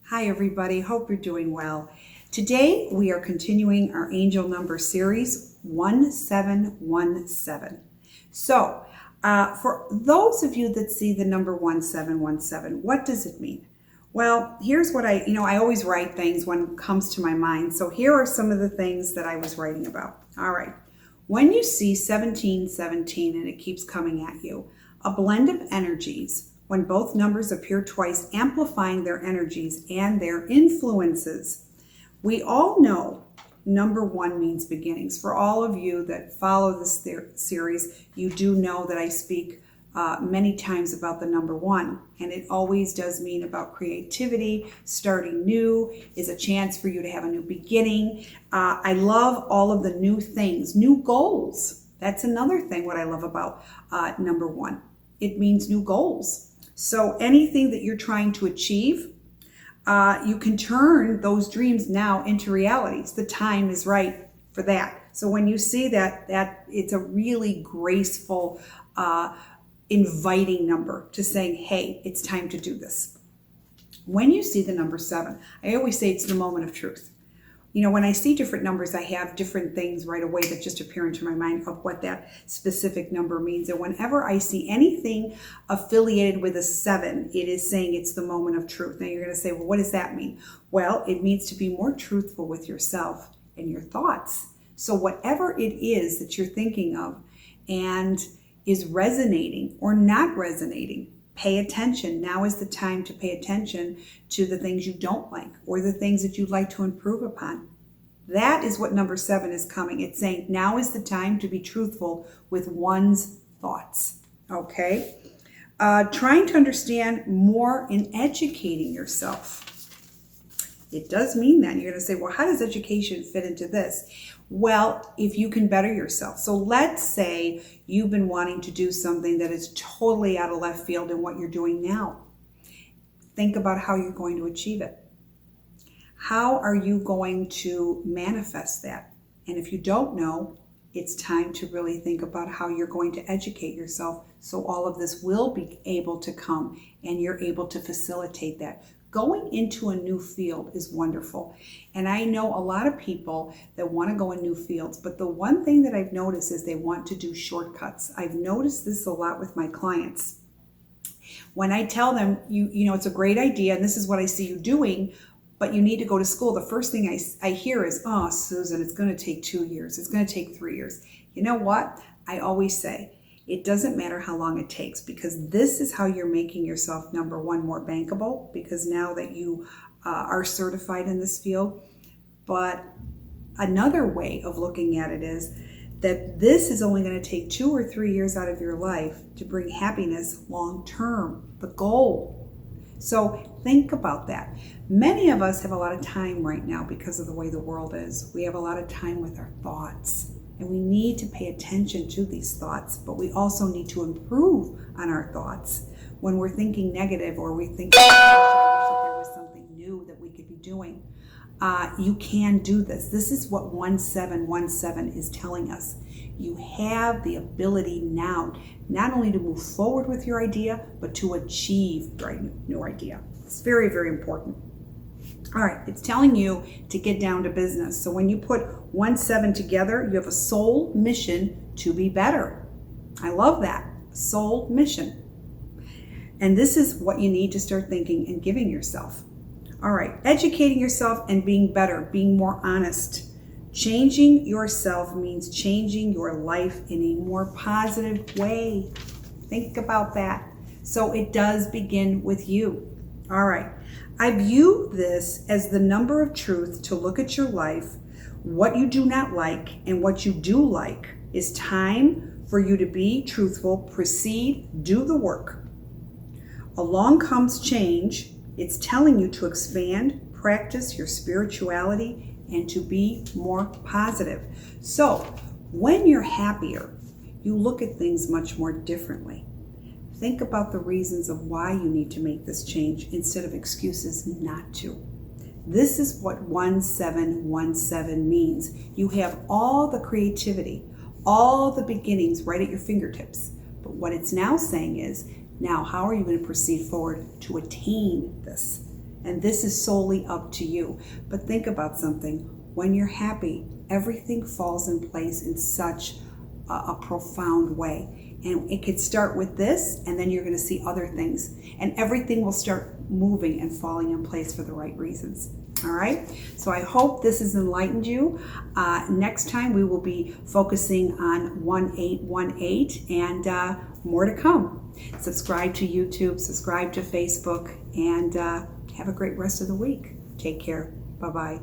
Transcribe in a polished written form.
Hi everybody, hope you're doing well. Today we are continuing our angel number series 1717. So for those of you that see the number 1717, what does it mean? Well, here's what I always write things when it comes to my mind. So here are some of the things that I was writing about. All right. When you see 1717 and it keeps coming at you, a blend of energies, when both numbers appear twice, amplifying their energies and their influences. We all know number one means beginnings. For all of you that follow this series, you do know that I speak many times about the number one, and it always does mean about creativity. Starting new is a chance for you to have a new beginning. I love all of the new things, new goals. That's another thing what I love about number one. It means new goals. So anything that you're trying to achieve, you can turn those dreams now into realities. The time is right for that. So when you see that it's a really graceful, inviting number to saying, hey, it's time to do this. When you see the number 7, I always say it's the moment of truth. You know, when I see different numbers, I have different things right away that just appear into my mind of what that specific number means. And whenever I see anything affiliated with a 7, it is saying it's the moment of truth. Now you're going to say, well, what does that mean? Well, it means to be more truthful with yourself and your thoughts. So whatever it is that you're thinking of and is resonating or not resonating, pay attention. Now is the time to pay attention to the things you don't like or the things that you'd like to improve upon. That is what number 7 is coming. It's saying now is the time to be truthful with one's thoughts. Okay? Trying to understand more in educating yourself. It does mean that. You're going to say, well, how does education fit into this? Well, if you can better yourself. So let's say you've been wanting to do something that is totally out of left field in what you're doing now. Think about how you're going to achieve it. How are you going to manifest that? And if you don't know, it's time to really think about how you're going to educate yourself so all of this will be able to come and you're able to facilitate that. Going into a new field is wonderful. And I know a lot of people that want to go in new fields, but the one thing that I've noticed is they want to do shortcuts. I've noticed this a lot with my clients. When I tell them, you know, it's a great idea and this is what I see you doing, but you need to go to school, the first thing I hear is, oh, Susan, it's going to take 2 years. It's going to take 3 years. You know what? I always say, it doesn't matter how long it takes because this is how you're making yourself, number one, more bankable because now that you are certified in this field. But another way of looking at it is that this is only going to take 2 or 3 years out of your life to bring happiness long term, the goal. So think about that. Many of us have a lot of time right now because of the way the world is. We have a lot of time with our thoughts. And we need to pay attention to these thoughts, but we also need to improve on our thoughts. When we're thinking negative or we think, I wish that there was something new that we could be doing, you can do this. This is what 1717 is telling us. You have the ability now, not only to move forward with your idea, but to achieve your new idea. It's very, very important. All right, it's telling you to get down to business. So when you put 17 together, you have a soul mission to be better. I love that. Soul mission. And this is what you need to start thinking and giving yourself. All right, educating yourself and being better, being more honest. Changing yourself means changing your life in a more positive way. Think about that. So it does begin with you. All right. I view this as the number of truth to look at your life. What you do not like and what you do like is time for you to be truthful, proceed, do the work. Along comes change. It's telling you to expand, practice your spirituality, and to be more positive. So when you're happier, you look at things much more differently. Think about the reasons of why you need to make this change instead of excuses not to. This is what 1717 means. You have all the creativity, all the beginnings right at your fingertips. But what it's now saying is, now how are you going to proceed forward to attain this? And this is solely up to you. But think about something. When you're happy, everything falls in place in such a profound way. And it could start with this, and then you're going to see other things. And everything will start moving and falling in place for the right reasons. All right, so I hope this has enlightened you. Next time we will be focusing on 1818 and more to come. Subscribe to YouTube, subscribe to Facebook, and have a great rest of the week. Take care. Bye-bye.